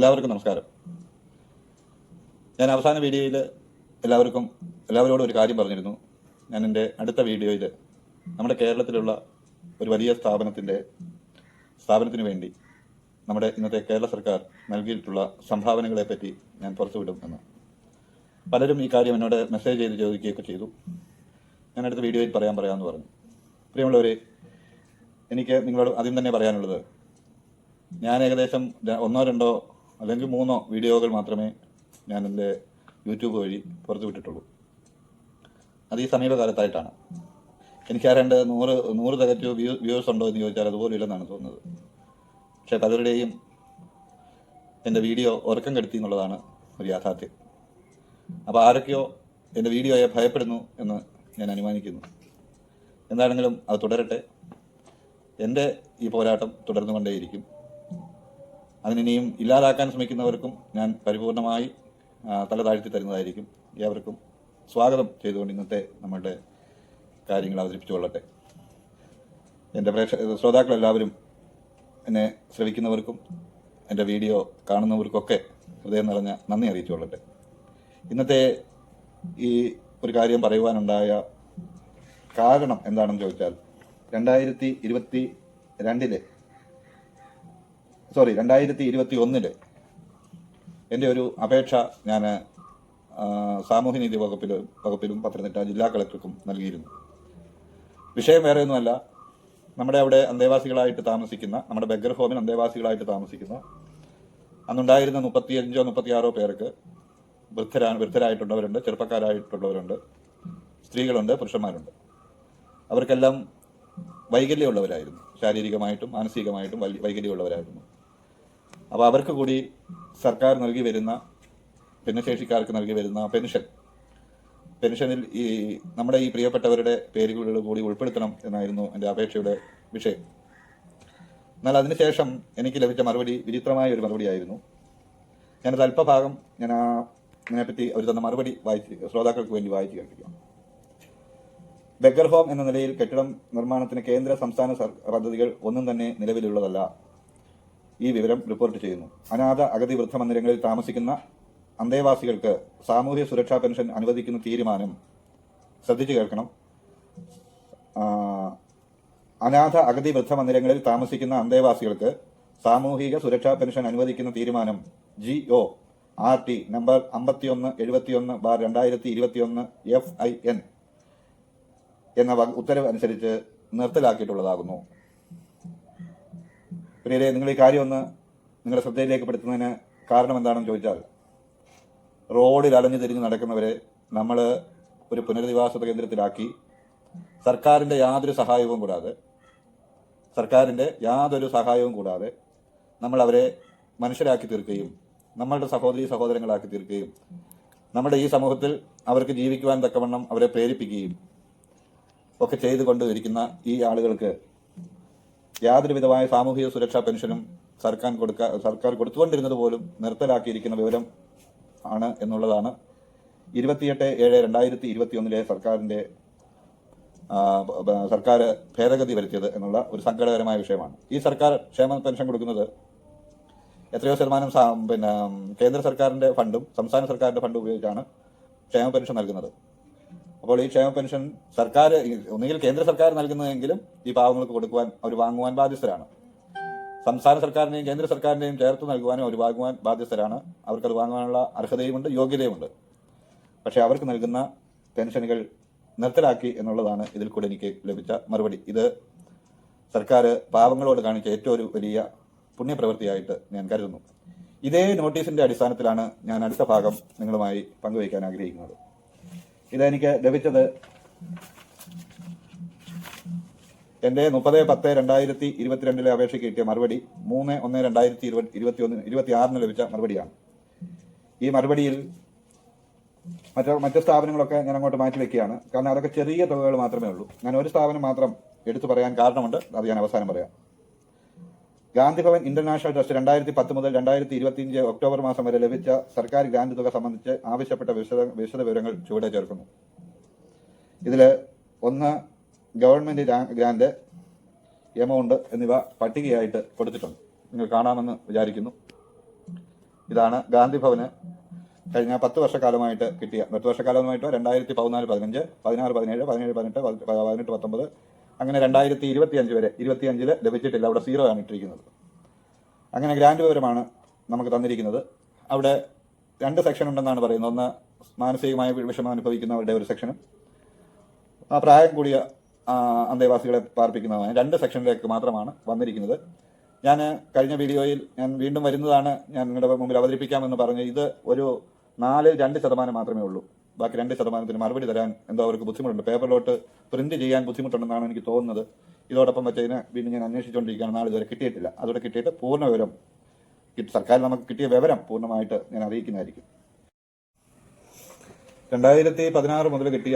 എല്ലാവർക്കും നമസ്കാരം. ഞാൻ അവസാന വീഡിയോയിൽ എല്ലാവരോടും ഒരു കാര്യം പറഞ്ഞിരുന്നു. ഞാൻ എൻ്റെ അടുത്ത വീഡിയോയിൽ നമ്മുടെ കേരളത്തിലുള്ള ഒരു വലിയ സ്ഥാപനത്തിന് വേണ്ടി നമ്മുടെ ഇന്നത്തെ കേരള സർക്കാർ നൽകിയിട്ടുള്ള സംഭാവനകളെ പറ്റി ഞാൻ പുറത്തുവിടും എന്ന്. പലരും ഈ കാര്യം എന്നോട് മെസ്സേജ് ചെയ്ത് ചോദിക്കുകയൊക്കെ ചെയ്തു. ഞാൻ അടുത്ത വീഡിയോയിൽ പറയാമെന്ന് പറഞ്ഞു. പ്രിയമുള്ളവരെ, എനിക്ക് നിങ്ങളോട് ആദ്യം തന്നെ പറയാനുള്ളത്, ഞാൻ ഏകദേശം 1-2 അല്ലെങ്കിൽ 3 വീഡിയോകൾ മാത്രമേ ഞാൻ എൻ്റെ യൂട്യൂബ് വഴി പുറത്തുവിട്ടിട്ടുള്ളൂ. അത് ഈ സമീപകാലത്തായിട്ടാണ്. എനിക്ക് ആരാണ്ട് 100 തികച്ചു വ്യൂവേഴ്സ് ഉണ്ടോ എന്ന് ചോദിച്ചാൽ അതുപോലും ഇല്ലെന്നാണ് തോന്നുന്നത്. പക്ഷേ പലരുടെയും എൻ്റെ വീഡിയോ ഉറക്കം കെടുത്തി എന്നുള്ളതാണ് ഒരു യാഥാർത്ഥ്യം. അപ്പോൾ ആരൊക്കെയോ എൻ്റെ വീഡിയോയെ ഭയപ്പെടുന്നു എന്ന് ഞാൻ അനുമാനിക്കുന്നു. എന്താണെങ്കിലും അത് തുടരട്ടെ. എൻ്റെ ഈ പോരാട്ടം തുടർന്നുകൊണ്ടേയിരിക്കും. അതിനിയും ഇല്ലാതാക്കാൻ ശ്രമിക്കുന്നവർക്കും ഞാൻ പരിപൂർണമായി തല താഴ്ത്തി തരുന്നതായിരിക്കും. ഏവർക്കും സ്വാഗതം ചെയ്തുകൊണ്ട് ഇന്നത്തെ നമ്മളുടെ കാര്യങ്ങൾ അവതരിപ്പിച്ചുകൊള്ളട്ടെ. എൻ്റെ ശ്രോതാക്കളെല്ലാവരും എന്നെ ശ്രവിക്കുന്നവർക്കും എൻ്റെ വീഡിയോ കാണുന്നവർക്കൊക്കെ ഹൃദയം നിറഞ്ഞ നന്ദി അറിയിച്ചുകൊള്ളട്ടെ. ഇന്നത്തെ ഈ ഒരു കാര്യം പറയുവാനുണ്ടായ കാരണം എന്താണെന്ന് ചോദിച്ചാൽ, 2021 എൻ്റെ ഒരു അപേക്ഷ ഞാൻ സാമൂഹ്യനീതി വകുപ്പിലും പത്തനംതിട്ട ജില്ലാ കളക്ടർക്കും നൽകിയിരുന്നു. വിഷയം വേറെയൊന്നുമല്ല, നമ്മുടെ അവിടെ അന്തേവാസികളായിട്ട് താമസിക്കുന്ന, നമ്മുടെ ബെഗർ ഹോമിൽ അന്തേവാസികളായിട്ട് താമസിക്കുന്ന അന്നുണ്ടായിരുന്ന 35-36 പേർക്ക് വൃദ്ധരായിട്ടുള്ളവരുണ്ട്, ചെറുപ്പക്കാരായിട്ടുള്ളവരുണ്ട്, സ്ത്രീകളുണ്ട്, പുരുഷന്മാരുണ്ട്. അവർക്കെല്ലാം വൈകല്യമുള്ളവരായിരുന്നു. ശാരീരികമായിട്ടും മാനസികമായിട്ടും വൈകല്യമുള്ളവരായിരുന്നു. അപ്പോൾ അവർക്ക് കൂടി സർക്കാർ നൽകി വരുന്ന, ഭിന്നശേഷിക്കാർക്ക് നൽകി വരുന്ന പെൻഷനിൽ നമ്മുടെ ഈ പ്രിയപ്പെട്ടവരുടെ പേരുകൾ കൂടി ഉൾപ്പെടുത്തണം എന്നായിരുന്നു എൻ്റെ അപേക്ഷയുടെ വിഷയം. എന്നാൽ അതിനുശേഷം എനിക്ക് ലഭിച്ച മറുപടി വിചിത്രമായ ഒരു മറുപടിയായിരുന്നു. ഞാനത് അല്പഭാഗം ഇതിനെപ്പറ്റി അവർ തന്ന മറുപടി ശ്രോതാക്കൾക്ക് വേണ്ടി വായിച്ചു കേൾപ്പിക്കാം. ബെഗർ ഹോം എന്ന നിലയിൽ കെട്ടിടം നിർമ്മാണത്തിന് കേന്ദ്ര സംസ്ഥാന പദ്ധതികൾ ഒന്നും തന്നെ നിലവിലുള്ളതല്ല. ഈ വിവരം റിപ്പോർട്ട് ചെയ്യുന്നു. അനാഥ അഗതി വൃദ്ധമന്ദിരങ്ങളിൽ താമസിക്കുന്ന അന്തേവാസികൾക്ക് സാമൂഹ്യ സുരക്ഷാ പെൻഷൻ അനുവദിക്കുന്ന തീരുമാനം ശ്രദ്ധിച്ചു കേൾക്കണം. അനാഥ അഗതി വൃദ്ധമന്ദിരങ്ങളിൽ താമസിക്കുന്ന അന്തേവാസികൾക്ക് സാമൂഹിക സുരക്ഷാ പെൻഷൻ അനുവദിക്കുന്ന തീരുമാനം GO-RT നമ്പർ 5171/2021 FIN എന്ന ഉത്തരവ് അനുസരിച്ച് നിർത്തലാക്കിയിട്ടുള്ളതാകുന്നു. പ്രിയരെ, നിങ്ങൾ ഈ കാര്യം ഒന്ന് നിങ്ങളുടെ ശ്രദ്ധയിലേക്ക് പെടുത്തുന്നതിന് കാരണം എന്താണെന്ന് ചോദിച്ചാൽ, റോഡിൽ അലഞ്ഞു തിരിഞ്ഞ് നടക്കുന്നവരെ നമ്മൾ ഒരു പുനരധിവാസ കേന്ദ്രത്തിലാക്കി സർക്കാരിൻ്റെ യാതൊരു സഹായവും കൂടാതെ നമ്മൾ അവരെ മനുഷ്യരാക്കി തീർക്കുകയും നമ്മളുടെ സഹോദരങ്ങളാക്കി തീർക്കുകയും നമ്മുടെ ഈ സമൂഹത്തിൽ അവർക്ക് ജീവിക്കുവാൻ തക്കവണ്ണം അവരെ പ്രേരിപ്പിക്കുകയും ഒക്കെ ചെയ്തുകൊണ്ടിരിക്കുന്ന ഈ ആളുകൾക്ക് യാതൊരുവിധമായ സാമൂഹിക സുരക്ഷാ പെൻഷനും സർക്കാർ കൊടുത്തുകൊണ്ടിരുന്നത് പോലും നിർത്തലാക്കിയിരിക്കുന്ന വിവരം ആണ് എന്നുള്ളതാണ് 28/7/2021 സർക്കാർ ഭേദഗതി വരുത്തിയത് എന്നുള്ള ഒരു സങ്കടകരമായ വിഷയമാണ്. ഈ സർക്കാർ ക്ഷേമ പെൻഷൻ കൊടുക്കുന്നത് എത്രയോ ശതമാനം കേന്ദ്ര സർക്കാരിൻ്റെ ഫണ്ടും സംസ്ഥാന സർക്കാരിൻ്റെ ഫണ്ടും ഉപയോഗിച്ചാണ് ക്ഷേമ പെൻഷൻ നൽകുന്നത്. അപ്പോൾ ഈ ക്ഷേമ പെൻഷൻ സർക്കാർ ഒന്നുകിൽ കേന്ദ്ര സർക്കാർ നൽകുന്നതെങ്കിലും ഈ പാവങ്ങൾക്ക് കൊടുക്കുവാൻ അവർ വാങ്ങുവാൻ ബാധ്യസ്ഥരാണ്. സംസ്ഥാന സർക്കാരിനെയും കേന്ദ്ര സർക്കാരിനെയും ചേർത്ത് നൽകുവാനും അവർ വാങ്ങുവാൻ ബാധ്യസ്ഥരാണ്. അവർക്കത് വാങ്ങുവാനുള്ള അർഹതയുമുണ്ട്, യോഗ്യതയുമുണ്ട്. പക്ഷേ അവർക്ക് നൽകുന്ന പെൻഷനുകൾ നിർത്തലാക്കി എന്നുള്ളതാണ് ഇതിൽ കൂടെ എനിക്ക് ലഭിച്ച മറുപടി. ഇത് സർക്കാർ പാവങ്ങളോട് കാണിച്ച ഏറ്റവും ഒരു വലിയ പുണ്യപ്രവൃത്തിയായിട്ട് ഞാൻ കരുതുന്നു. ഇതേ നോട്ടീസിന്റെ അടിസ്ഥാനത്തിലാണ് ഞാൻ അടുത്ത ഭാഗം നിങ്ങളുമായി പങ്കുവയ്ക്കാൻ ആഗ്രഹിക്കുന്നത്. ഇതെനിക്ക് ലഭിച്ചത് എൻ്റെ 30/10/2022 അപേക്ഷയ്ക്ക് കിട്ടിയ മറുപടി 3/1/2026 ലഭിച്ച മറുപടിയാണ്. ഈ മറുപടിയിൽ മറ്റ് സ്ഥാപനങ്ങളൊക്കെ ഞാൻ അങ്ങോട്ട് മാറ്റി വെക്കുകയാണ്. കാരണം അതൊക്കെ ചെറിയ തുകകൾ മാത്രമേ ഉള്ളൂ. ഞാൻ ഒരു സ്ഥാപനം മാത്രം എടുത്തു പറയാൻ കാരണമുണ്ട്, അത് ഞാൻ അവസാനം പറയാം. ഗാന്ധിഭവൻ ഇന്റർനാഷണൽ ട്രസ്റ്റ് 2010 മുതൽ 2025 ഒക്ടോബർ മാസം വരെ ലഭിച്ച സർക്കാർ ഗ്രാന്റ് തുക സംബന്ധിച്ച് ആവശ്യപ്പെട്ട വിശദ വിവരങ്ങൾ ചുവടെ ചേർക്കുന്നു. ഇതിൽ 1 ഗവൺമെന്റ് ഗ്രാന്റ്, എമൗണ്ട് എന്നിവ പട്ടികയായിട്ട് കൊടുത്തിട്ടുണ്ട്. നിങ്ങൾ കാണാമെന്ന് വിചാരിക്കുന്നു. ഇതാണ് ഗാന്ധി ഭവന് കഴിഞ്ഞ 10 വർഷക്കാലമായിട്ട് കിട്ടിയ 10 വർഷക്കാലമായിട്ടോ 2014, 15, 16, 17, 17, 18, 18, 19 അങ്ങനെ 2025 വരെ 25 ലഭിച്ചിട്ടില്ല. അവിടെ 0 ആണ് ഇട്ടിരിക്കുന്നത്. അങ്ങനെ ഗ്രാൻഡ് വിവരമാണ് നമുക്ക് തന്നിരിക്കുന്നത്. അവിടെ 2 സെക്ഷൻ ഉണ്ടെന്നാണ് പറയുന്നത്. ഒന്ന് മാനസികമായ വിഷമം അനുഭവിക്കുന്നവരുടെ ഒരു സെക്ഷനും പ്രായം കൂടിയ അന്തേവാസികളെ പാർപ്പിക്കുന്നതുമായ 2 സെക്ഷനിലേക്ക് മാത്രമാണ് വന്നിരിക്കുന്നത്. ഞാൻ കഴിഞ്ഞ വീഡിയോയിൽ ഞാൻ വീണ്ടും വരുന്നതാണ്, ഞാൻ നിങ്ങളുടെ മുമ്പിൽ അവതരിപ്പിക്കാമെന്ന് പറഞ്ഞ് ഇത് ഒരു 2% മാത്രമേ ഉള്ളൂ. ബാക്കി 2% മറുപടി തരാൻ എന്തോ അവർക്ക് ബുദ്ധിമുട്ടുണ്ട്. പേപ്പറിലോട്ട് പ്രിന്റ് ചെയ്യാൻ ബുദ്ധിമുട്ടുണ്ടെന്നാണ് എനിക്ക് തോന്നുന്നത്. ഇതോടൊപ്പം വെച്ചതിന് വീണ്ടും ഞാൻ അന്വേഷിച്ചുകൊണ്ടിരിക്കുകയാണ്. നാളെ ഇതുവരെ കിട്ടിയിട്ടില്ല. അതോടെ കിട്ടിയിട്ട് പൂർണ്ണ വിവരം സർക്കാർ നമുക്ക് കിട്ടിയ വിവരം പൂർണ്ണമായിട്ട് ഞാൻ അറിയിക്കുന്നതായിരിക്കും. 2016 മുതൽ കിട്ടിയ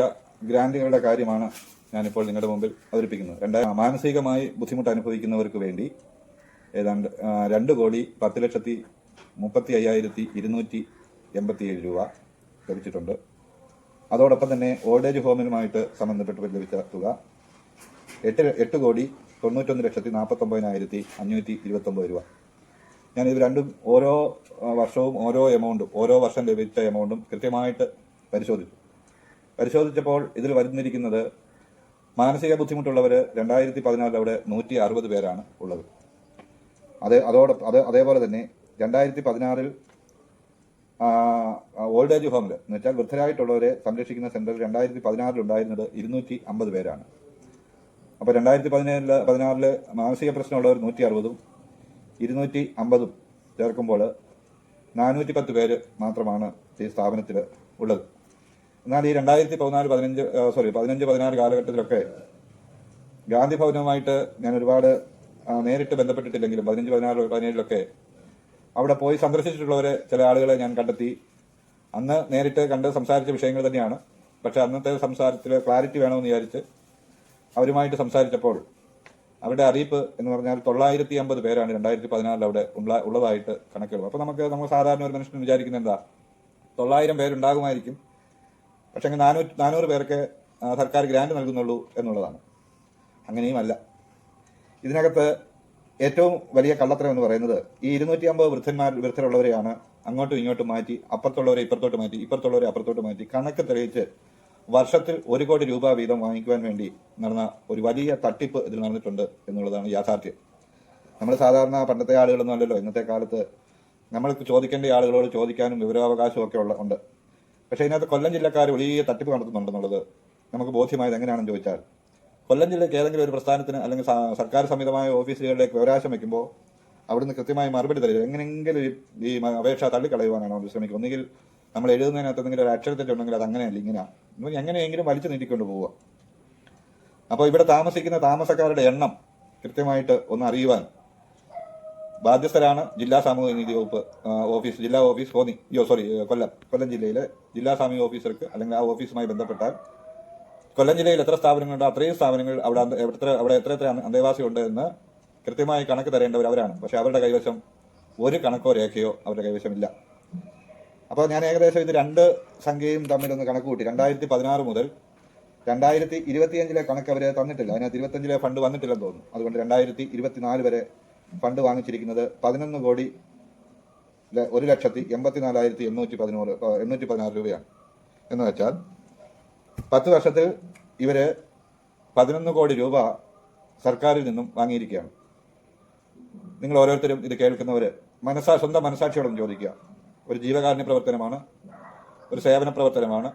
ഗ്രാന്റുകളുടെ കാര്യമാണ് ഞാനിപ്പോൾ നിങ്ങളുടെ മുമ്പിൽ അവതരിപ്പിക്കുന്നത്. മാനസികമായി ബുദ്ധിമുട്ട് അനുഭവിക്കുന്നവർക്ക് വേണ്ടി ഏതാണ്ട് 2,30,35,287 രൂപ ലഭിച്ചിട്ടുണ്ട്. അതോടൊപ്പം തന്നെ ഓൾഡ് ഏജ് ഹോമിനുമായിട്ട് സംബന്ധപ്പെട്ട് ലഭിച്ച തുക 8,91,49,529 രൂപ. ഞാൻ ഇത് രണ്ടും ഓരോ വർഷവും ഓരോ എമൗണ്ടും ഓരോ വർഷം ലഭിച്ച എമൗണ്ടും കൃത്യമായിട്ട് പരിശോധിച്ചപ്പോൾ ഇതിൽ വരുന്നിരിക്കുന്നത് മാനസിക ബുദ്ധിമുട്ടുള്ളവർ 2014 അവിടെ 160 പേരാണ് ഉള്ളത്. അതേപോലെ തന്നെ 2016 ഓൾഡ് ഏജ് ഹോമിൽ എന്ന് വെച്ചാൽ വൃദ്ധരായിട്ടുള്ളവരെ സംരക്ഷിക്കുന്ന സെന്ററിൽ 2016 ഉണ്ടായിരുന്നത് 250 പേരാണ്. അപ്പോൾ 2016 മാനസിക പ്രശ്നമുള്ളവർ 160ഉം 250ഉം ചേർക്കുമ്പോൾ 410 പേര് മാത്രമാണ് ഈ സ്ഥാപനത്തിൽ ഉള്ളത്. എന്നാൽ ഈ 2015-16 കാലഘട്ടത്തിലൊക്കെ ഗാന്ധി ഭവനുമായിട്ട് ഞാൻ ഒരുപാട് നേരിട്ട് ബന്ധപ്പെട്ടിട്ടില്ലെങ്കിലും 15-16-17 അവിടെ പോയി സന്ദർശിച്ചിട്ടുള്ളവരെ ചില ആളുകളെ ഞാൻ കണ്ടെത്തി. അന്ന് നേരിട്ട് കണ്ട് സംസാരിച്ച വിഷയങ്ങൾ തന്നെയാണ്. പക്ഷെ അന്നത്തെ സംസാരത്തിൽ ക്ലാരിറ്റി വേണമെന്ന് വിചാരിച്ച് അവരുമായിട്ട് സംസാരിച്ചപ്പോൾ അവരുടെ അറിയിപ്പ് എന്ന് പറഞ്ഞാൽ 950 പേരാണ് 2016 അവിടെ ഉള്ളതായിട്ട് കണക്കുകൾ. അപ്പോൾ നമ്മൾ സാധാരണ ഒരു മനുഷ്യൻ വിചാരിക്കുന്നത് എന്താ, 900 പേരുണ്ടാകുമായിരിക്കും, പക്ഷെ 400 പേർക്ക് സർക്കാർ ഗ്രാന്റ് നൽകുന്നുള്ളൂ എന്നുള്ളതാണ്. അങ്ങനെയുമല്ല. ഇതിനകത്ത് ഏറ്റവും വലിയ കള്ളത്തരം എന്ന് പറയുന്നത് ഈ 250 വൃദ്ധരുള്ളവരെയാണ് അങ്ങോട്ടും ഇങ്ങോട്ടും മാറ്റി, അപ്പുറത്തുള്ളവരെ ഇപ്പുറത്തോട്ട് മാറ്റി, ഇപ്പുറത്തുള്ളവരെ അപ്പുറത്തോട്ട് മാറ്റി കണക്ക് തെളിയിച്ച് വർഷത്തിൽ 1 കോടി രൂപ വീതം വാങ്ങിക്കുവാൻ വേണ്ടി നടന്ന ഒരു വലിയ തട്ടിപ്പ് ഇതിൽ നടന്നിട്ടുണ്ട് എന്നുള്ളതാണ് യാഥാർത്ഥ്യം. നമ്മൾ സാധാരണ പണ്ടത്തെ ആളുകളൊന്നും അല്ലല്ലോ. ഇന്നത്തെ കാലത്ത് നമ്മൾക്ക് ചോദിക്കേണ്ട ആളുകളോട് ചോദിക്കാനും വിവരാവകാശവും ഒക്കെ ഉണ്ട്. പക്ഷേ ഇതിനകത്ത് കൊല്ലം ജില്ലക്കാർ വലിയ തട്ടിപ്പ് നടത്തുന്നുണ്ടെന്നുള്ളത് നമുക്ക് ബോധ്യമായത് എങ്ങനെയാണെന്ന് ചോദിച്ചാൽ, കൊല്ലം ജില്ലയ്ക്ക് ഏതെങ്കിലും ഒരു പ്രസ്ഥാനത്തിന് അല്ലെങ്കിൽ സർക്കാർ സംഹിതമായ ഓഫീസുകളിലേക്ക് വിവരാശം വയ്ക്കുമ്പോൾ അവിടുന്ന് കൃത്യമായി മറുപടി തരിക. എങ്ങനെയെങ്കിലും ഈ അപേക്ഷ തള്ളിക്കളയുവാനാണ് അവർ ശ്രമിക്കുക. ഒന്നുകിൽ നമ്മൾ എഴുതുന്നതിനകത്ത് എന്തെങ്കിലും ഒരു അക്ഷരത്തെറ്റുണ്ടെങ്കിൽ അത് അങ്ങനെയല്ല, ഇങ്ങനെയാണ്, എങ്ങനെയെങ്കിലും വലിച്ചു നീട്ടിക്കൊണ്ട് പോവുക. അപ്പോൾ ഇവിടെ താമസിക്കുന്ന താമസക്കാരുടെ എണ്ണം കൃത്യമായിട്ട് ഒന്ന് അറിയുവാൻ ബാധ്യസ്ഥരാണ് ജില്ലാ സാമൂഹിക നീതി വകുപ്പ് ഓഫീസ്, ജില്ലാ ഓഫീസ് കൊല്ലം ജില്ലയിലെ ജില്ലാ സാമൂഹിക ഓഫീസർക്ക് അല്ലെങ്കിൽ ആ ഓഫീസുമായി ബന്ധപ്പെട്ടാൽ കൊല്ലം ജില്ലയിൽ എത്ര സ്ഥാപനങ്ങളുണ്ടോ അത്രയും സ്ഥാപനങ്ങൾ അവിടെ എത്ര അന്തേവാസി ഉണ്ട് എന്ന് കൃത്യമായി കണക്ക് തരേണ്ടവർ അവരാണ്. പക്ഷെ അവരുടെ കൈവശം ഒരു കണക്കോ രേഖയോ അവരുടെ കൈവശമില്ല. അപ്പോൾ ഞാൻ ഏകദേശം ഇത് 2 സംഖ്യയും തമ്മിലൊന്ന് കണക്ക് കൂട്ടി. 2016 മുതൽ 2025 കണക്ക് അവർ തന്നിട്ടില്ല. അതിനകത്ത് 25 ഫണ്ട് വന്നിട്ടില്ലെന്ന് തോന്നുന്നു. അതുകൊണ്ട് 2024 വരെ ഫണ്ട് വാങ്ങിച്ചിരിക്കുന്നത് 11,84,816 രൂപയാണ്. എന്ന് വെച്ചാൽ 10 വർഷത്തിൽ ഇവര് 11 കോടി രൂപ സർക്കാരിൽ നിന്നും വാങ്ങിയിരിക്കുകയാണ്. നിങ്ങൾ ഓരോരുത്തരും ഇത് കേൾക്കുന്നവർ സ്വന്തം മനസാക്ഷിയോടൊന്ന് ചോദിക്കുക. ഒരു ജീവകാരുണ്യ പ്രവർത്തനമാണ്, ഒരു സേവന പ്രവർത്തനമാണ്,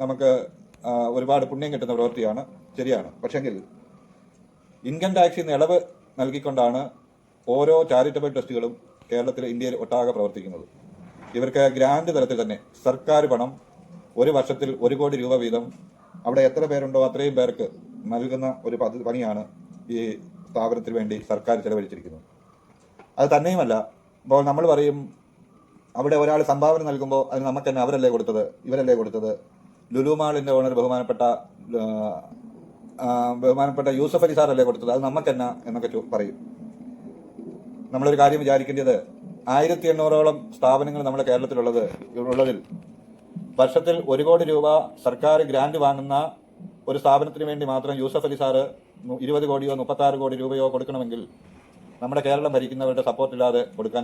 നമുക്ക് ഒരുപാട് പുണ്യം കിട്ടുന്ന പ്രവൃത്തിയാണ്, ശരിയാണ്. പക്ഷെങ്കിൽ ഇൻകം ടാക്സിൽ നിന്ന് ഇളവ് നൽകിക്കൊണ്ടാണ് ഓരോ ചാരിറ്റബിൾ ട്രസ്റ്റുകളും കേരളത്തിൽ ഇന്ത്യയിൽ ഒട്ടാകെ പ്രവർത്തിക്കുന്നത്. ഇവർക്ക് ഗ്രാന്റ് തലത്തിൽ തന്നെ സർക്കാർ പണം ഒരു വർഷത്തിൽ 1 കോടി രൂപ വീതം അവിടെ എത്ര പേരുണ്ടോ അത്രയും പേർക്ക് നൽകുന്ന ഒരു പണിയാണ് ഈ സ്ഥാപനത്തിന് വേണ്ടി സർക്കാർ ചെലവഴിച്ചിരിക്കുന്നത്. അത് തന്നെയുമല്ല, ഇപ്പോൾ നമ്മൾ പറയും അവിടെ ഒരാൾ സംഭാവന നൽകുമ്പോൾ അതിന് നമുക്ക് തന്നെ അവരല്ലേ കൊടുത്തത്, ഇവരല്ലേ കൊടുത്തത്. ലുലു മാളിന്റെ ഓണർ ബഹുമാനപ്പെട്ട യൂസഫ് അലി സാറല്ലേ കൊടുത്തത്, അത് നമുക്ക് തന്നെ എന്നൊക്കെ പറയും. നമ്മളൊരു കാര്യം വിചാരിക്കേണ്ടത് 1800ഓളം സ്ഥാപനങ്ങൾ നമ്മുടെ കേരളത്തിലുള്ളതിൽ വർഷത്തിൽ 1 കോടി രൂപ സർക്കാർ ഗ്രാന്റ് വാങ്ങുന്ന ഒരു സ്ഥാപനത്തിന് വേണ്ടി മാത്രം യൂസഫ് അലി സാറ് 20 കോടിയോ 36 കോടി രൂപയോ കൊടുക്കണമെങ്കിൽ നമ്മുടെ കേരളം ഭരിക്കുന്നവരുടെ സപ്പോർട്ടില്ലാതെ കൊടുക്കാൻ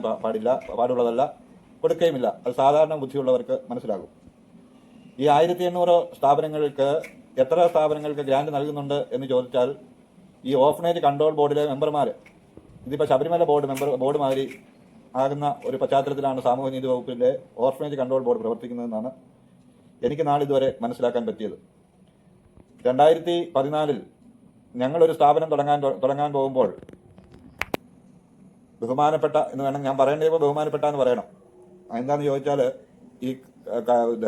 പാടുള്ളതല്ല. കൊടുക്കുകയുമില്ല. അത് സാധാരണ ബുദ്ധിയുള്ളവർക്ക് മനസ്സിലാകും. ഈ 1800 സ്ഥാപനങ്ങൾക്ക് എത്ര സ്ഥാപനങ്ങൾക്ക് ഗ്രാന്റ് നൽകുന്നുണ്ട് എന്ന് ചോദിച്ചാൽ, ഈ ഓർഫനേജ് കൺട്രോൾ ബോർഡിലെ മെമ്പർമാർ, ഇതിപ്പോൾ ശബരിമല ബോർഡ് മാതിരി ആകുന്ന ഒരു പശ്ചാത്തലത്തിലാണ് സാമൂഹ്യനീതി വകുപ്പിലെ ഓർഫനേജ് കൺട്രോൾ ബോർഡ് പ്രവർത്തിക്കുന്നതെന്നാണ് എനിക്ക് നാളിതുവരെ മനസ്സിലാക്കാൻ പറ്റിയത്. 2014 ഞങ്ങളൊരു സ്ഥാപനം തുടങ്ങാൻ പോകുമ്പോൾ ബഹുമാനപ്പെട്ട എന്ന് വേണം ഞാൻ പറയേണ്ടത്, ബഹുമാനപ്പെട്ട എന്ന് പറയണം. എന്താണെന്ന് ചോദിച്ചാൽ, ഈ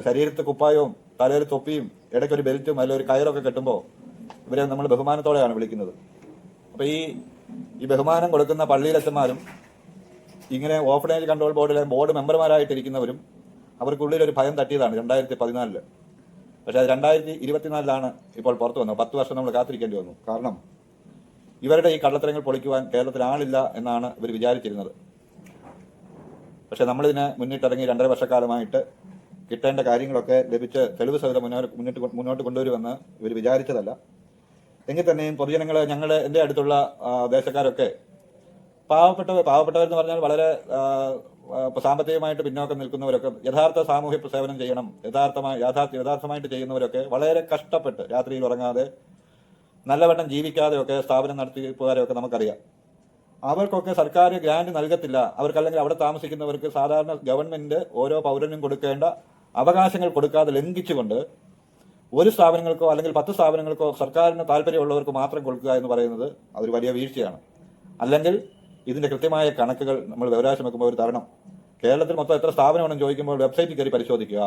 ശരീരത്ത് കുപ്പായവും തലയിൽ തൊപ്പിയും ഇടയ്ക്കൊരു ബെൽറ്റും അതിലൊരു കയറൊക്കെ കെട്ടുമ്പോൾ ഇവരെ നമ്മൾ ബഹുമാനത്തോടെയാണ് വിളിക്കുന്നത്. അപ്പോൾ ഈ ബഹുമാനം കൊടുക്കുന്ന പള്ളിയിലച്ചന്മാരും ഇങ്ങനെ ഓർഫനേജ് കൺട്രോൾ ബോർഡിലെ ബോർഡ് മെമ്പർമാരായിട്ടിരിക്കുന്നവരും അവർക്കുള്ളിലൊരു ഭയം തട്ടിയതാണ് 2014. പക്ഷേ അത് 2024 ഇപ്പോൾ പുറത്തു വന്നത്. 10 വർഷം നമ്മൾ കാത്തിരിക്കേണ്ടി വന്നു. കാരണം ഇവരുടെ ഈ കള്ളത്തരങ്ങൾ പൊളിക്കുവാൻ കേരളത്തിൽ ആളില്ല എന്നാണ് ഇവർ വിചാരിച്ചിരുന്നത്. പക്ഷെ നമ്മളിതിനെ മുന്നിട്ടിറങ്ങി 2.5 വർഷക്കാലമായിട്ട് കിട്ടേണ്ട കാര്യങ്ങളൊക്കെ ലഭിച്ച് തെളിവ് സഹിതം മുന്നോട്ട് കൊണ്ടുവരുമെന്ന് ഇവർ വിചാരിച്ചതല്ല. എങ്കിൽ തന്നെയും പൊതുജനങ്ങൾ, എൻ്റെ അടുത്തുള്ള ദേശക്കാരൊക്കെ പാവപ്പെട്ടവരെന്ന് പറഞ്ഞാൽ വളരെ സാമ്പത്തികമായിട്ട് പിന്നോക്കം നിൽക്കുന്നവരൊക്കെ, യഥാർത്ഥ സാമൂഹ്യ സേവനം ചെയ്യണം, യഥാർത്ഥമായിട്ട് ചെയ്യുന്നവരൊക്കെ വളരെ കഷ്ടപ്പെട്ട് രാത്രിയിൽ ഉറങ്ങാതെ നല്ലവണ്ണം ജീവിക്കാതെയൊക്കെ സ്ഥാപനം നടത്തിപ്പുകാരെയൊക്കെ നമുക്കറിയാം. അവർക്കൊക്കെ സർക്കാർ ഗ്രാന്റ് നൽകത്തില്ല. അവർക്കല്ലെങ്കിൽ അവിടെ താമസിക്കുന്നവർക്ക് സാധാരണ ഗവൺമെന്റ് ഓരോ പൗരനും കൊടുക്കേണ്ട അവകാശങ്ങൾ കൊടുക്കാതെ ലംഘിച്ചുകൊണ്ട് ഒരു സ്ഥാപനങ്ങൾക്കോ അല്ലെങ്കിൽ 10 സ്ഥാപനങ്ങൾക്കോ സർക്കാരിന് താല്പര്യമുള്ളവർക്ക് മാത്രം കൊടുക്കുക എന്ന് പറയുന്നത് അതൊരു വലിയ വീഴ്ചയാണ്. അല്ലെങ്കിൽ ഇതിന്റെ കൃത്യമായ കണക്കുകൾ നമ്മൾ വിവരാശം വെക്കുമ്പോൾ തരണം. കേരളത്തിൽ മൊത്തം എത്ര സ്ഥാപനമാണെന്ന് ചോദിക്കുമ്പോൾ വെബ്സൈറ്റിൽ കയറി പരിശോധിക്കുക.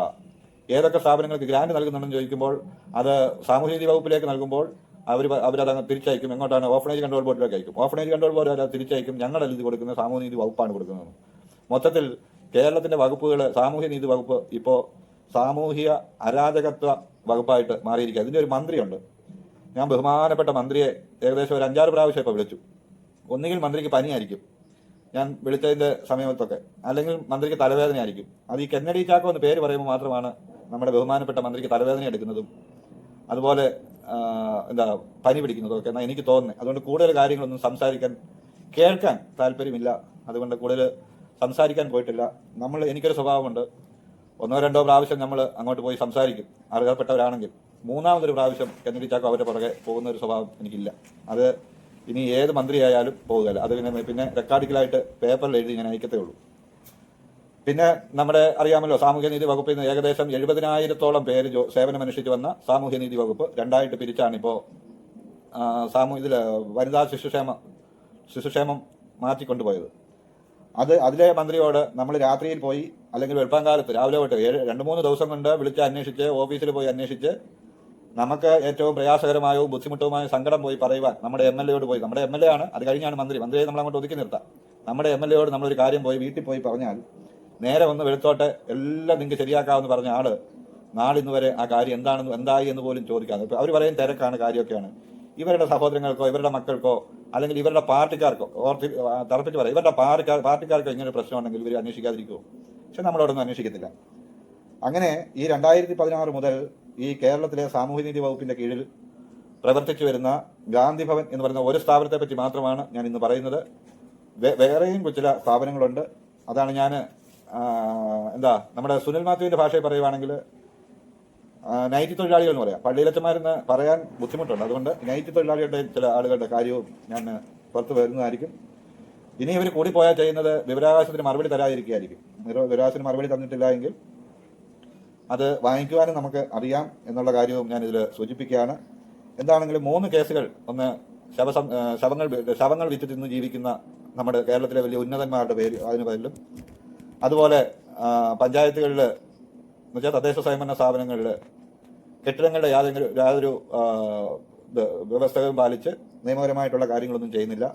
ഏതൊക്കെ സ്ഥാപനങ്ങൾക്ക് ഗ്രാന്റ് നൽകുന്നുണ്ടെന്ന് ചോദിക്കുമ്പോൾ അത് സാമൂഹ്യനീതി വകുപ്പിലേക്ക് നൽകുമ്പോൾ അവരത് തിരിച്ചയക്കും. എങ്ങോട്ടാണ്? ഓർഫനേജ് കൺട്രോൾ ബോർഡിലേക്ക് അയക്കും. ഓർഫനേജ് കൺട്രോൾ ബോർഡ് അത് തിരിച്ചയക്കും. ഞങ്ങളല്ല ഇത് കൊടുക്കുന്നത്, സാമൂഹ്യനീതി വകുപ്പാണ് കൊടുക്കുന്നത്. മൊത്തത്തിൽ കേരളത്തിന്റെ വകുപ്പുകൾ, സാമൂഹ്യനീതി വകുപ്പ് ഇപ്പോൾ സാമൂഹിക അരാജകത്വ വകുപ്പായിട്ട് മാറിയിരിക്കുക. അതിൻ്റെ ഒരു മന്ത്രിയുണ്ട്. ഞാൻ ബഹുമാനപ്പെട്ട മന്ത്രിയെ ഏകദേശം ഒരു 5-6 പ്രാവശ്യം ഇപ്പോൾ വിളിച്ചു. ഒന്നുകിൽ മന്ത്രിക്ക് പനിയായിരിക്കും ഞാൻ വിളിച്ചതിൻ്റെ സമയത്തൊക്കെ, അല്ലെങ്കിൽ മന്ത്രിക്ക് തലവേദനയായിരിക്കും. അത് ഈ കെന്നഡി ചാക്കോ എന്ന് പേര് പറയുമ്പോൾ മാത്രമാണ് നമ്മുടെ ബഹുമാനപ്പെട്ട മന്ത്രിക്ക് തലവേദന എടുക്കുന്നതും അതുപോലെ പനി പിടിക്കുന്നതൊക്കെ എന്നാണ് എനിക്ക് തോന്നുന്നത്. അതുകൊണ്ട് കൂടുതൽ കാര്യങ്ങളൊന്നും കേൾക്കാൻ താല്പര്യമില്ല. അതുകൊണ്ട് കൂടുതൽ സംസാരിക്കാൻ പോയിട്ടില്ല. എനിക്കൊരു സ്വഭാവമുണ്ട്, 1-2 പ്രാവശ്യം നമ്മൾ അങ്ങോട്ട് പോയി സംസാരിക്കും അർഹതപ്പെട്ടവരാണെങ്കിൽ. 3ാമതൊരു പ്രാവശ്യം കെന്നഡി ചാക്കോ അവരുടെ പുറകെ പോകുന്ന ഒരു സ്വഭാവം എനിക്കില്ല. അത് ഇനി ഏത് മന്ത്രിയായാലും പോകുകയില്ല. അത് പിന്നെ റെക്കോർഡിക്കലായിട്ട് പേപ്പറിൽ എഴുതി ഞാൻ അയക്കത്തേ ഉള്ളൂ. പിന്നെ നമ്മുടെ അറിയാമല്ലോ, സാമൂഹ്യനീതി വകുപ്പിൽ നിന്ന് ഏകദേശം 70,000-ഓളം പേര് സേവനമനുഷ്ഠിച്ച് വന്ന സാമൂഹ്യനീതി വകുപ്പ് 2ആയിട്ട് പിരിച്ചാണ് ഇപ്പോൾ വനിതാ ശിശുക്ഷേമം മാറ്റിക്കൊണ്ടുപോയത്. അതിലെ മന്ത്രിയോട് നമ്മൾ രാത്രിയിൽ പോയി അല്ലെങ്കിൽ വെളുപ്പാങ്കാലത്ത് രാവിലെ തൊട്ട് 2-3 ദിവസം കൊണ്ട് വിളിച്ച് അന്വേഷിച്ച് ഓഫീസിൽ പോയി അന്വേഷിച്ച് നമുക്ക് ഏറ്റവും പ്രയാസകരമായോ ബുദ്ധിമുട്ടുമായ സങ്കടം പോയി പറയുവാൻ നമ്മുടെ MLA-യോട് പോയി, നമ്മുടെ MLA ആണ്, അത് കഴിഞ്ഞാണ് മന്ത്രിയെ നമ്മൾ അങ്ങോട്ട് ഒതുക്കി നിർത്താം. നമ്മുടെ MLA-യോട് നമ്മളൊരു കാര്യം പോയി വീട്ടിൽ പോയി പറഞ്ഞാൽ നേരെ വന്ന് വെളുത്തോട്ടെ എല്ലാം നിങ്ങൾക്ക് ശരിയാക്കാമെന്ന് പറഞ്ഞ ആള് നാളിന്ന് വരെ ആ കാര്യം എന്തായി എന്ന് പോലും ചോദിക്കാതെ അവർ പറയും തിരക്കാണ്, കാര്യമൊക്കെയാണ്. ഇവരുടെ സഹോദരങ്ങൾക്കോ ഇവരുടെ മക്കൾക്കോ അല്ലെങ്കിൽ ഇവരുടെ പാർട്ടിക്കാർക്കോ തറപ്പിച്ച് പറയാം, ഇവരുടെ പാർട്ടിക്കാർക്കോ ഇങ്ങനെ പ്രശ്നമുണ്ടെങ്കിൽ ഇവർ അന്വേഷിക്കാതിരിക്കുമോ? പക്ഷെ നമ്മളോടൊന്നും അന്വേഷിക്കത്തില്ല. അങ്ങനെ ഈ 2016 മുതൽ ഈ കേരളത്തിലെ സാമൂഹ്യനീതി വകുപ്പിന്റെ കീഴിൽ പ്രവർത്തിച്ചു വരുന്ന ഗാന്ധി ഭവൻ എന്ന് പറയുന്ന ഒരു സ്ഥാപനത്തെ പറ്റി മാത്രമാണ് ഞാൻ ഇന്ന് പറയുന്നത്. വേറെയും ചില സ്ഥാപനങ്ങളുണ്ട്. അതാണ് ഞാൻ നമ്മുടെ സുനിൽ മാത്യുവിന്റെ ഭാഷയിൽ പറയുവാണെങ്കിൽ നൈറ്റ് തൊഴിലാളികൾ എന്ന് പറയാം. പള്ളിയിലച്ചന്മാരെന്ന് പറയാൻ ബുദ്ധിമുട്ടുണ്ട്. അതുകൊണ്ട് നൈറ്റ് തൊഴിലാളികളുടെ ചില ആളുകളുടെ കാര്യവും ഞാൻ പുറത്ത് വരുന്നതായിരിക്കും. ഇനി ഇവർ കൂടിപ്പോയാൽ ചെയ്യുന്നത് വിവരാവകാശത്തിന് മറുപടി തരാതിരിക്കുകയായിരിക്കും. വിവരാവകാശത്തിന് മറുപടി തന്നിട്ടില്ല എങ്കിൽ അത് വാങ്ങിക്കുവാനും നമുക്ക് അറിയാം എന്നുള്ള കാര്യവും ഞാനിതിൽ സൂചിപ്പിക്കുകയാണ്. എന്താണെങ്കിലും 3 കേസുകൾ, ഒന്ന് ശവങ്ങൾ വിറ്റ് തിന്ന് ജീവിക്കുന്ന നമ്മുടെ കേരളത്തിലെ വലിയ ഉന്നതന്മാരുടെ പേരിലും, അതുപോലെ പഞ്ചായത്തുകളിൽ എന്നുവെച്ചാൽ തദ്ദേശ സ്വയംഭരണ സ്ഥാപനങ്ങളിൽ കെട്ടിടങ്ങളുടെ യാതൊരു വ്യവസ്ഥകളും പാലിച്ച് നിയമപരമായിട്ടുള്ള കാര്യങ്ങളൊന്നും ചെയ്യുന്നില്ല.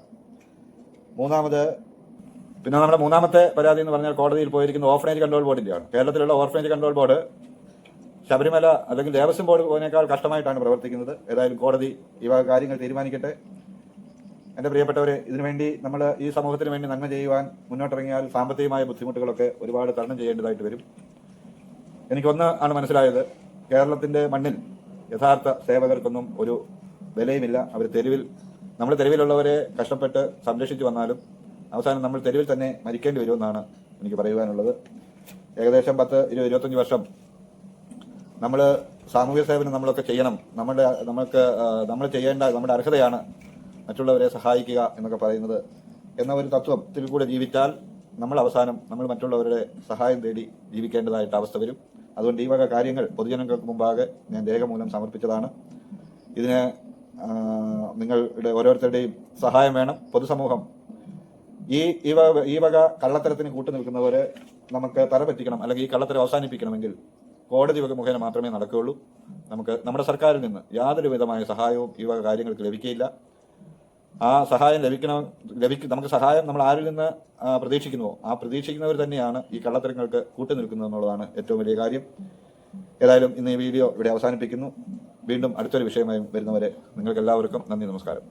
പിന്നെ നമ്മുടെ 3ാമത്തെ പരാതി എന്ന് പറഞ്ഞാൽ കോടതിയിൽ പോയിരിക്കുന്ന ഓർഫനേജ് കൺട്രോൾ ബോർഡിൻ്റെയാണ്. കേരളത്തിലുള്ള ഓർഫനേജ് കൺട്രോൾ ബോർഡ് ശബരിമല അല്ലെങ്കിൽ ദേവസ്വം ബോർഡ് പോയതിനേക്കാൾ കഷ്ടമായിട്ടാണ് പ്രവർത്തിക്കുന്നത്. ഏതായാലും കോടതി ഇവ കാര്യങ്ങൾ തീരുമാനിക്കട്ടെ. എൻ്റെ പ്രിയപ്പെട്ടവരെ, ഇതിനുവേണ്ടി നമ്മൾ ഈ സമൂഹത്തിന് വേണ്ടി നന്മ ചെയ്യുവാൻ മുന്നോട്ടിറങ്ങിയാൽ സാമ്പത്തികമായ ബുദ്ധിമുട്ടുകളൊക്കെ ഒരുപാട് തരണം ചെയ്യേണ്ടതായിട്ട് വരും. എനിക്കൊന്ന് ആണ് മനസ്സിലായത്, കേരളത്തിൻ്റെ മണ്ണിൽ യഥാർത്ഥ സേവകർക്കൊന്നും ഒരു വിലയുമില്ല. നമ്മൾ തെരുവിലുള്ളവരെ കഷ്ടപ്പെട്ട് സംരക്ഷിച്ചു വന്നാലും അവസാനം നമ്മൾ തെരുവിൽ തന്നെ മരിക്കേണ്ടി വരുമെന്നാണ് എനിക്ക് പറയുവാനുള്ളത്. ഏകദേശം 10-25 വർഷം നമ്മൾ സാമൂഹ്യ സേവനം നമ്മളൊക്കെ ചെയ്യണം, നമ്മൾ ചെയ്യേണ്ട നമ്മുടെ അർഹതയാണ് മറ്റുള്ളവരെ സഹായിക്കുക എന്നൊക്കെ പറയുന്നത് എന്ന ഒരു തത്വത്തിൽ കൂടെ ജീവിച്ചാൽ നമ്മൾ മറ്റുള്ളവരുടെ സഹായം തേടി ജീവിക്കേണ്ടതായിട്ട് അവസ്ഥ വരും. അതുകൊണ്ട് ഈ വക കാര്യങ്ങൾ പൊതുജനങ്ങൾക്ക് മുമ്പാകെ ഞാൻ രേഖമൂലം സമർപ്പിച്ചതാണ്. ഇതിന് നിങ്ങളുടെ ഓരോരുത്തരുടെയും സഹായം വേണം. പൊതുസമൂഹം ഈ വക കള്ളത്തരത്തിന് കൂട്ടുനിൽക്കുന്നവരെ നമുക്ക് തറപറ്റിക്കണം, അല്ലെങ്കിൽ ഈ കള്ളത്തരം അവസാനിപ്പിക്കണമെങ്കിൽ കോടതി മുഖേന മാത്രമേ നടക്കുകയുള്ളൂ. നമുക്ക് നമ്മുടെ സർക്കാരിൽ നിന്ന് യാതൊരു വിധമായ സഹായവും ഈ വക കാര്യങ്ങൾക്ക് ലഭിക്കുകയില്ല. ആ സഹായം നമുക്ക് സഹായം നമ്മൾ ആരിൽ നിന്ന് പ്രതീക്ഷിക്കുന്നുവോ ആ പ്രതീക്ഷിക്കുന്നവർ തന്നെയാണ് ഈ കള്ളത്തരങ്ങൾക്ക് കൂട്ടുനിൽക്കുന്നത് എന്നുള്ളതാണ് ഏറ്റവും വലിയ കാര്യം. ഏതായാലും ഇന്ന് ഈ വീഡിയോ ഇവിടെ അവസാനിപ്പിക്കുന്നു. വീണ്ടും അടുത്തൊരു വിഷയമായി വരുന്നവരെ നിങ്ങൾക്ക് എല്ലാവർക്കും നന്ദി, നമസ്കാരം.